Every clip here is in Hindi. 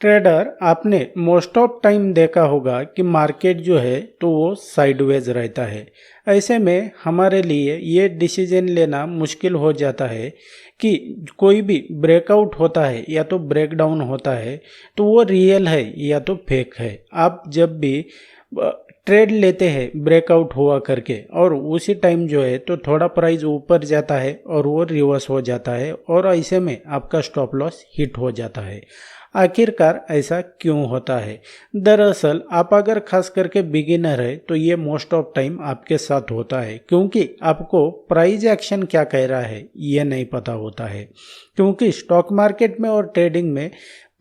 ट्रेडर आपने मोस्ट ऑफ टाइम देखा होगा कि मार्केट जो है तो वो साइडवेज रहता है। ऐसे में हमारे लिए ये डिसीजन लेना मुश्किल हो जाता है कि कोई भी ब्रेकआउट होता है या तो ब्रेकडाउन होता है तो वो रियल है या तो फेक है। आप जब भी ट्रेड लेते हैं ब्रेकआउट हुआ करके और उसी टाइम जो है तो थोड़ा प्राइस ऊपर जाता है और वो रिवर्स हो जाता है और ऐसे में आपका स्टॉप लॉस हिट हो जाता है। आखिरकार ऐसा क्यों होता है? दरअसल आप अगर खास करके बिगिनर है तो ये मोस्ट ऑफ टाइम आपके साथ होता है, क्योंकि आपको प्राइस एक्शन क्या कह रहा है ये नहीं पता होता है। क्योंकि स्टॉक मार्केट में और ट्रेडिंग में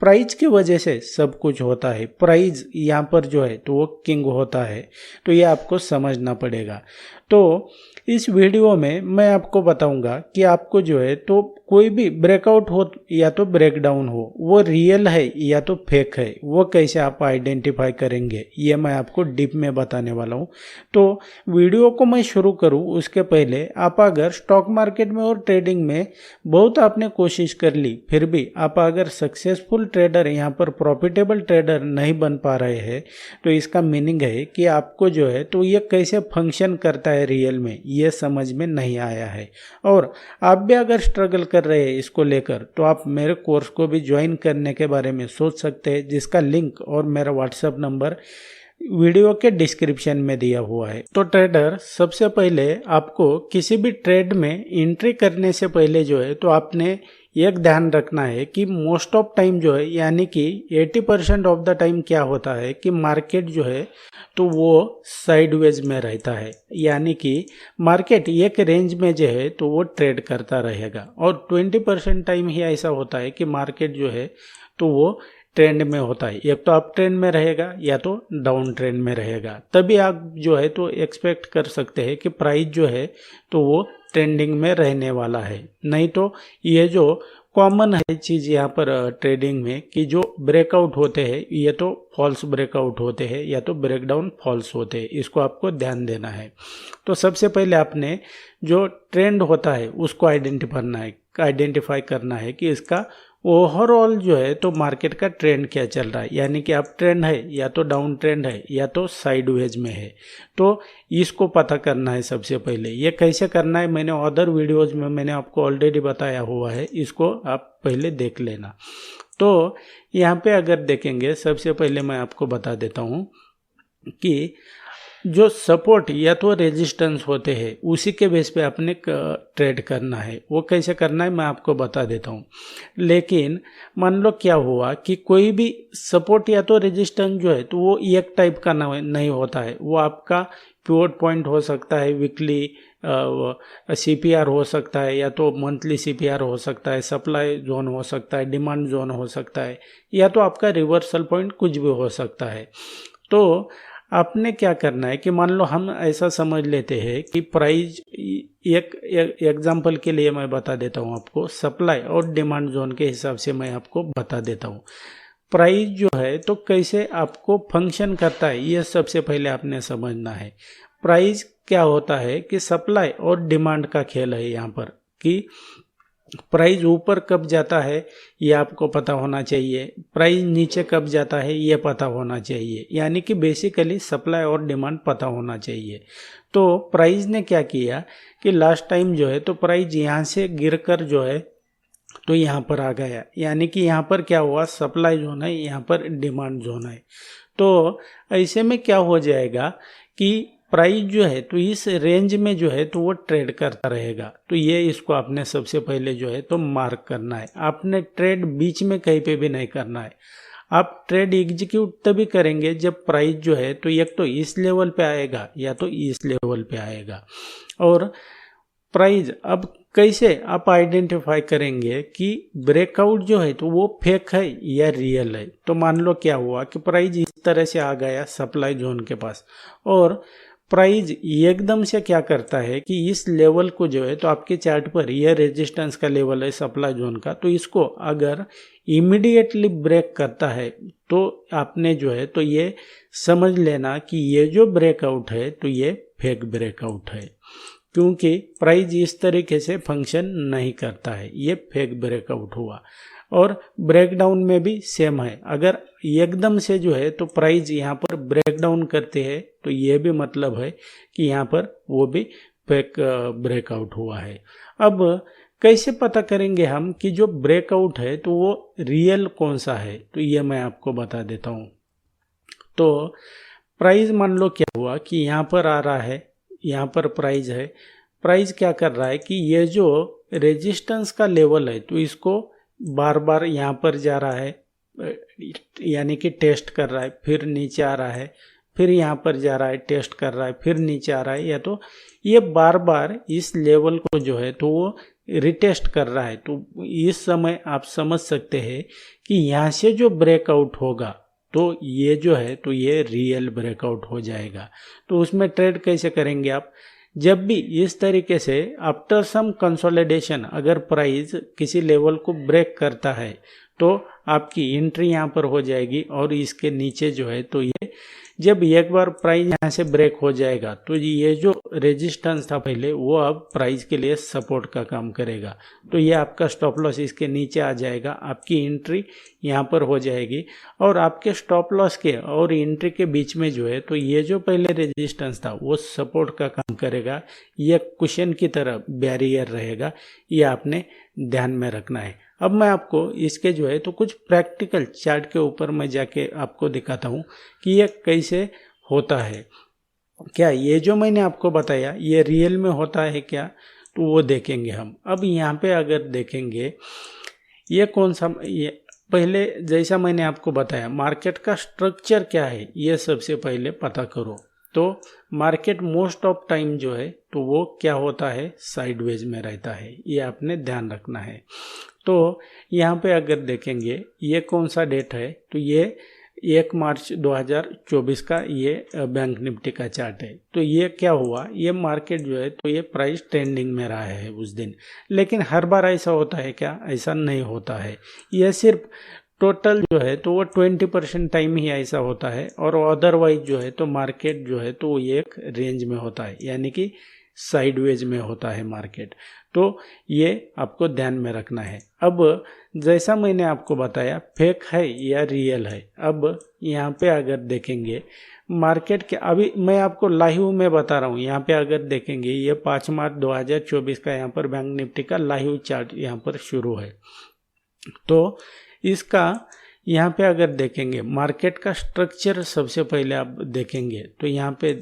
प्राइस की वजह से सब कुछ होता है। प्राइस यहाँ पर जो है तो वो किंग होता है, तो ये आपको समझना पड़ेगा। तो इस वीडियो में मैं आपको बताऊंगा कि आपको जो है तो कोई भी ब्रेकआउट हो या तो ब्रेकडाउन हो वो रियल है या तो फेक है, वो कैसे आप आइडेंटिफाई करेंगे ये मैं आपको डीप में बताने वाला हूँ। तो वीडियो को मैं शुरू करूँ उसके पहले आप अगर स्टॉक मार्केट में और ट्रेडिंग में बहुत आपने कोशिश कर ली फिर भी आप अगर सक्सेसफुल ट्रेडर यहाँ पर प्रॉफिटेबल ट्रेडर नहीं बन पा रहे हैं तो इसका मीनिंग है कि आपको जो है तो ये कैसे फंक्शन करता है रियल में ये समझ में नहीं आया है। और आप भी अगर स्ट्रगल कर रहे हैं इसको लेकर तो आप मेरे कोर्स को भी ज्वाइन करने के बारे में सोच सकते हैं, जिसका लिंक और मेरा व्हाट्सएप नंबर वीडियो के डिस्क्रिप्शन में दिया हुआ है। तो ट्रेडर सबसे पहले आपको किसी भी ट्रेड में एंट्री करने से पहले जो है तो आपने एक ध्यान रखना है कि मोस्ट ऑफ टाइम जो है यानी कि 80% ऑफ द टाइम क्या होता है कि मार्केट जो है तो वो साइडवेज में रहता है, यानी कि मार्केट एक रेंज में जो है तो वो ट्रेड करता रहेगा। और 20% टाइम ही ऐसा होता है कि मार्केट जो है तो वो ट्रेंड में होता है, एक तो अप ट्रेंड में रहेगा या तो डाउन ट्रेंड में रहेगा। तभी आप जो है तो एक्सपेक्ट कर सकते हैं कि प्राइस जो है तो वो ट्रेंडिंग में रहने वाला है। नहीं तो ये जो कॉमन है चीज़ यहाँ पर ट्रेडिंग में कि जो ब्रेकआउट होते हैं ये तो फॉल्स ब्रेकआउट होते हैं या तो ब्रेकडाउन फॉल्स होते हैं, इसको आपको ध्यान देना है। तो सबसे पहले आपने जो ट्रेंड होता है उसको आइडेंटिफाई करना है कि इसका ओवरऑल जो है तो मार्केट का ट्रेंड क्या चल रहा है, यानी कि अप ट्रेंड है या तो डाउन ट्रेंड है या तो साइडवेज में है। तो इसको पता करना है सबसे पहले। ये कैसे करना है मैंने अदर वीडियोज में मैंने आपको ऑलरेडी बताया हुआ है, इसको आप पहले देख लेना। तो यहाँ पे अगर देखेंगे सबसे पहले मैं आपको बता देता हूँ कि जो सपोर्ट या तो रेजिस्टेंस होते हैं उसी के बेस पे अपने ट्रेड करना है। वो कैसे करना है मैं आपको बता देता हूँ। लेकिन मान लो क्या हुआ कि कोई भी सपोर्ट या तो रेजिस्टेंस जो है तो वो एक टाइप का नहीं होता है। वो आपका पिवट पॉइंट हो सकता है, वीकली सीपीआर हो सकता है या तो मंथली सीपीआर हो सकता है, सप्लाई जोन हो सकता है, डिमांड जोन हो सकता है या तो आपका रिवर्सल पॉइंट कुछ भी हो सकता है। तो आपने क्या करना है कि मान लो हम ऐसा समझ लेते हैं कि प्राइस एक एग्जांपल के लिए मैं बता देता हूँ आपको, सप्लाई और डिमांड जोन के हिसाब से मैं आपको बता देता हूँ। प्राइस जो है तो कैसे आपको फंक्शन करता है ये सबसे पहले आपने समझना है। प्राइस क्या होता है कि सप्लाई और डिमांड का खेल है यहाँ पर, कि प्राइस ऊपर कब जाता है ये आपको पता होना चाहिए, प्राइस नीचे कब जाता है ये पता होना चाहिए, यानी कि बेसिकली सप्लाई और डिमांड पता होना चाहिए। तो प्राइस ने क्या किया कि लास्ट टाइम जो है तो प्राइस यहाँ से गिरकर जो है तो यहाँ पर आ गया, यानी कि यहाँ पर क्या हुआ, सप्लाई जोन है, यहाँ पर डिमांड जोन है। तो ऐसे में क्या हो जाएगा कि प्राइस जो है तो इस रेंज में जो है तो वो ट्रेड करता रहेगा। तो ये इसको आपने सबसे पहले जो है तो मार्क करना है। आपने ट्रेड बीच में कहीं पे भी नहीं करना है। आप ट्रेड एग्जीक्यूट तभी करेंगे जब प्राइस जो है तो एक तो इस लेवल पे आएगा या तो इस लेवल पे आएगा। और प्राइस अब कैसे आप आइडेंटिफाई करेंगे कि ब्रेकआउट जो है तो वो फेक है या रियल है। तो मान लो क्या हुआ कि प्राइस इस तरह से आ गया सप्लाई जोन के पास और प्राइस एकदम से क्या करता है कि इस लेवल को जो है तो आपके चार्ट पर यह रेजिस्टेंस का लेवल है सप्लाई जोन का, तो इसको अगर इमीडिएटली ब्रेक करता है तो आपने जो है तो ये समझ लेना कि ये जो ब्रेकआउट है तो ये फेक ब्रेकआउट है। क्योंकि प्राइस इस तरीके से फंक्शन नहीं करता है, ये फेक ब्रेकआउट हुआ। और ब्रेकडाउन में भी सेम है, अगर एकदम से जो है तो प्राइस यहाँ पर ब्रेकडाउन करते हैं तो ये भी मतलब है कि यहाँ पर वो भी फेक ब्रेकआउट हुआ है। अब कैसे पता करेंगे हम कि जो ब्रेकआउट है तो वो रियल कौन सा है, तो ये मैं आपको बता देता हूँ। तो प्राइस मान लो क्या हुआ कि यहाँ पर आ रहा है, यहाँ पर प्राइस है, प्राइस क्या कर रहा है कि ये जो रेजिस्टेंस का लेवल है तो इसको बार बार यहाँ पर जा रहा है, यानी कि टेस्ट कर रहा है, फिर नीचे आ रहा है, फिर यहाँ पर जा रहा है, टेस्ट कर रहा है, फिर नीचे आ रहा है, या तो ये बार बार इस लेवल को जो है तो वो रिटेस्ट कर रहा है। तो इस समय आप समझ सकते हैं कि यहाँ से जो ब्रेकआउट होगा तो ये जो है तो ये रियल ब्रेकआउट हो जाएगा। तो उसमें ट्रेड कैसे करेंगे आप, जब भी इस तरीके से आफ्टर सम कंसोलिडेशन अगर प्राइस किसी लेवल को ब्रेक करता है तो आपकी एंट्री यहाँ पर हो जाएगी, और इसके नीचे जो है तो ये जब एक बार प्राइस यहाँ से ब्रेक हो जाएगा तो ये जो रेजिस्टेंस था पहले वो अब प्राइस के लिए सपोर्ट का काम करेगा। तो ये आपका स्टॉप लॉस इसके नीचे आ जाएगा, आपकी एंट्री यहाँ पर हो जाएगी, और आपके स्टॉप लॉस के और एंट्री के बीच में जो है तो ये जो पहले रेजिस्टेंस था वो सपोर्ट का काम करेगा, ये कुशन की तरह बैरियर रहेगा, ये आपने ध्यान में रखना है। अब मैं आपको इसके जो है तो कुछ प्रैक्टिकल चार्ट के ऊपर मैं जाके आपको दिखाता हूँ कि ये कैसे होता है। क्या ये जो मैंने आपको बताया ये रियल में होता है क्या, तो वो देखेंगे हम। अब यहाँ पे अगर देखेंगे ये कौन सा, ये पहले जैसा मैंने आपको बताया मार्केट का स्ट्रक्चर क्या है ये सबसे पहले पता करो। तो मार्केट मोस्ट ऑफ टाइम जो है तो वो क्या होता है, साइडवेज में रहता है, ये आपने ध्यान रखना है। तो यहाँ पे अगर देखेंगे ये कौन सा डेट है, तो ये 1 मार्च 2024 का ये बैंक निफ्टी का चार्ट है। तो ये क्या हुआ, ये मार्केट जो है तो ये प्राइस ट्रेंडिंग में रहा है उस दिन, लेकिन हर बार ऐसा होता है क्या, ऐसा नहीं होता है। ये सिर्फ टोटल जो है तो वो 20% टाइम ही ऐसा होता है, और अदरवाइज जो है तो मार्केट जो है तो वो एक रेंज में होता है, यानी कि साइडवेज में होता है मार्केट। तो ये आपको ध्यान में रखना है। अब जैसा मैंने आपको बताया फेक है या रियल है। अब यहाँ पे अगर देखेंगे मार्केट के, अभी मैं आपको लाइव में बता रहा हूँ, यहाँ पे अगर देखेंगे ये 5 मार्च 2024 का यहाँ पर बैंक निफ्टी का लाइव चार्ट यहाँ पर शुरू है। तो इसका यहाँ पे अगर देखेंगे मार्केट का स्ट्रक्चर सबसे पहले आप देखेंगे तो यहाँ पे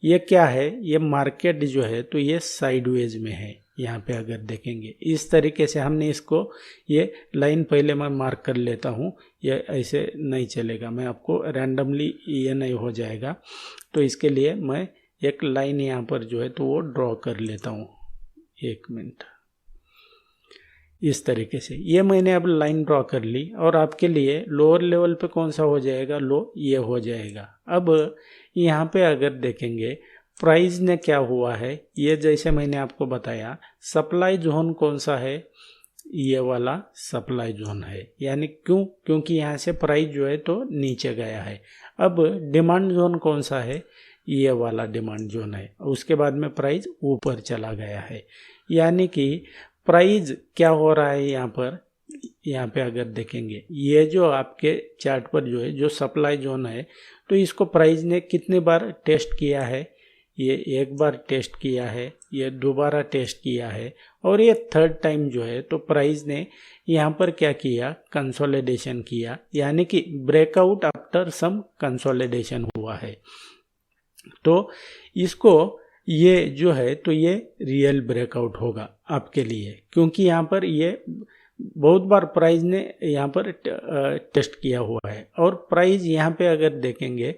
ये क्या है, ये मार्केट जो है तो ये साइडवेज में है। यहाँ पे अगर देखेंगे इस तरीके से हमने इसको, ये लाइन पहले मैं मार्क कर लेता हूँ, ये ऐसे नहीं चलेगा, मैं आपको रैंडमली ये नहीं हो जाएगा। तो इसके लिए मैं एक लाइन यहाँ पर जो है तो वो ड्रॉ कर लेता हूँ, 1 मिनट। इस तरीके से ये मैंने अब लाइन ड्रॉ कर ली, और आपके लिए लोअर लेवल पे कौन सा हो जाएगा, लो ये हो जाएगा। अब यहाँ पे अगर देखेंगे प्राइस ने क्या हुआ है, ये जैसे मैंने आपको बताया सप्लाई जोन कौन सा है, ये वाला सप्लाई जोन है, यानी क्योंकि यहाँ से प्राइस जो है तो नीचे गया है। अब डिमांड जोन कौन सा है, ये वाला डिमांड जोन है, उसके बाद में प्राइस ऊपर चला गया है। यानी कि प्राइस क्या हो रहा है यहाँ पे अगर देखेंगे ये जो आपके चार्ट पर जो है जो सप्लाई जोन है तो इसको प्राइस ने कितने बार टेस्ट किया है, ये 1 बार टेस्ट किया है, ये दोबारा टेस्ट किया है, और ये 3rd टाइम जो है तो प्राइस ने यहाँ पर क्या किया, कंसोलिडेशन किया, यानी कि ब्रेकआउट आफ्टर सम कंसोलिडेशन हुआ है। तो इसको ये जो है तो ये रियल ब्रेकआउट होगा आपके लिए, क्योंकि यहाँ पर ये बहुत बार प्राइस ने यहाँ पर टेस्ट किया हुआ है, और प्राइस यहाँ पे अगर देखेंगे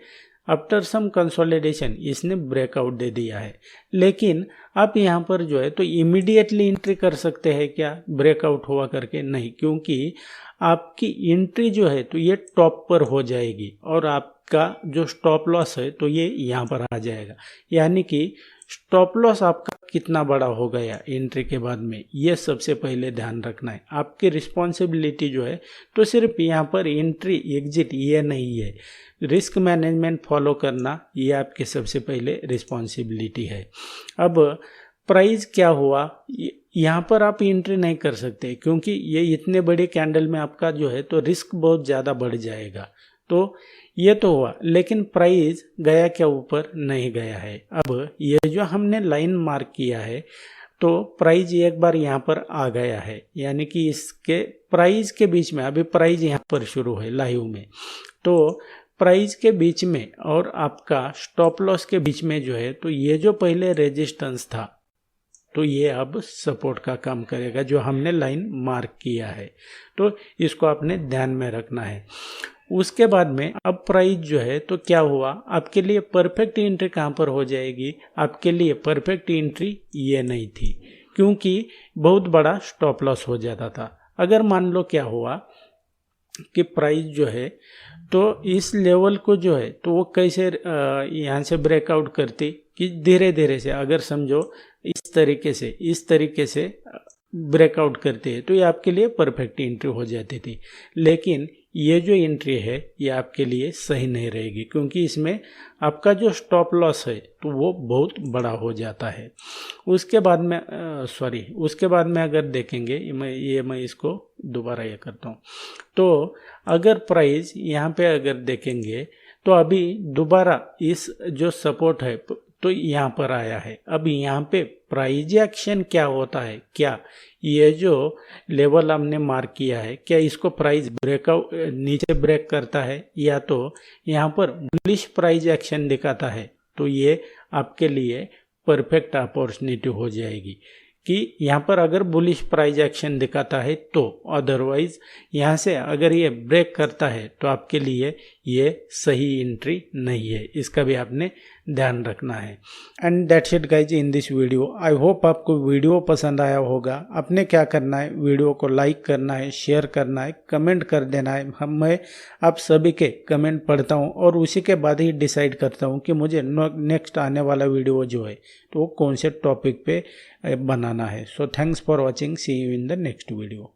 आफ्टर सम कंसोलिडेशन इसने ब्रेकआउट दे दिया है। लेकिन आप यहाँ पर जो है तो इमीडिएटली एंट्री कर सकते हैं क्या, ब्रेकआउट हुआ करके नहीं, क्योंकि आपकी एंट्री जो है तो ये टॉप पर हो जाएगी, और आपका जो स्टॉप लॉस है तो ये यहाँ पर आ जाएगा। यानी कि स्टॉप लॉस आपका कितना बड़ा हो गया एंट्री के बाद में, ये सबसे पहले ध्यान रखना है। आपकी रिस्पॉन्सिबिलिटी जो है तो सिर्फ यहाँ पर एंट्री एग्जिट ये नहीं है, रिस्क मैनेजमेंट फॉलो करना ये आपकी सबसे पहले रिस्पॉन्सिबिलिटी है। अब प्राइस क्या हुआ, यहाँ पर आप एंट्री नहीं कर सकते क्योंकि ये इतने बड़े कैंडल में आपका जो है तो रिस्क बहुत ज़्यादा बढ़ जाएगा। तो ये तो हुआ, लेकिन प्राइस गया क्या ऊपर? नहीं गया है। अब ये जो हमने लाइन मार्क किया है तो प्राइस एक बार यहाँ पर आ गया है, यानी कि इसके प्राइस के बीच में, अभी प्राइस यहाँ पर शुरू है लाइव में, तो प्राइस के बीच में और आपका स्टॉप लॉस के बीच में जो है तो ये जो पहले रेजिस्टेंस था तो ये अब सपोर्ट का काम करेगा, जो हमने लाइन मार्क किया है। तो इसको आपने ध्यान में रखना है। उसके बाद में अब प्राइस जो है तो क्या हुआ, आपके लिए परफेक्ट एंट्री कहाँ पर हो जाएगी? आपके लिए परफेक्ट एंट्री ये नहीं थी, क्योंकि बहुत बड़ा स्टॉप लॉस हो जाता था। अगर मान लो क्या हुआ कि प्राइस जो है तो इस लेवल को जो है तो वो कैसे यहाँ से ब्रेकआउट करती कि धीरे धीरे से, अगर समझो इस तरीके से ब्रेकआउट करते हैं तो ये आपके लिए परफेक्ट एंट्री हो जाती थी। लेकिन ये जो एंट्री है ये आपके लिए सही नहीं रहेगी, क्योंकि इसमें आपका जो स्टॉप लॉस है तो वो बहुत बड़ा हो जाता है। उसके बाद में अगर देखेंगे, मैं इसको दोबारा ये करता हूँ। तो अगर प्राइस यहाँ पे अगर देखेंगे तो अभी दोबारा इस जो सपोर्ट है तो यहाँ पर आया है। अब यहाँ पे प्राइस एक्शन क्या होता है, क्या ये जो लेवल हमने मार्क किया है क्या इसको प्राइस ब्रेकआउट नीचे ब्रेक करता है, या तो यहाँ पर बुलिश प्राइस एक्शन दिखाता है, तो ये आपके लिए परफेक्ट अपॉर्चुनिटी हो जाएगी कि यहाँ पर अगर बुलिश प्राइस एक्शन दिखाता है तो। अदरवाइज यहाँ से अगर ये ब्रेक करता है तो आपके लिए ये सही एंट्री नहीं है, इसका भी आपने ध्यान रखना है। And that's it guys in this video. I hope आपको वीडियो पसंद आया होगा। आपने क्या करना है, वीडियो को लाइक करना है, शेयर करना है, कमेंट कर देना है। मैं आप सभी के कमेंट पढ़ता हूँ और उसी के बाद ही डिसाइड करता हूँ कि मुझे नेक्स्ट आने वाला वीडियो जो है तो वो कौन से टॉपिक पे बनाना है। So thanks for watching, see you in the next video.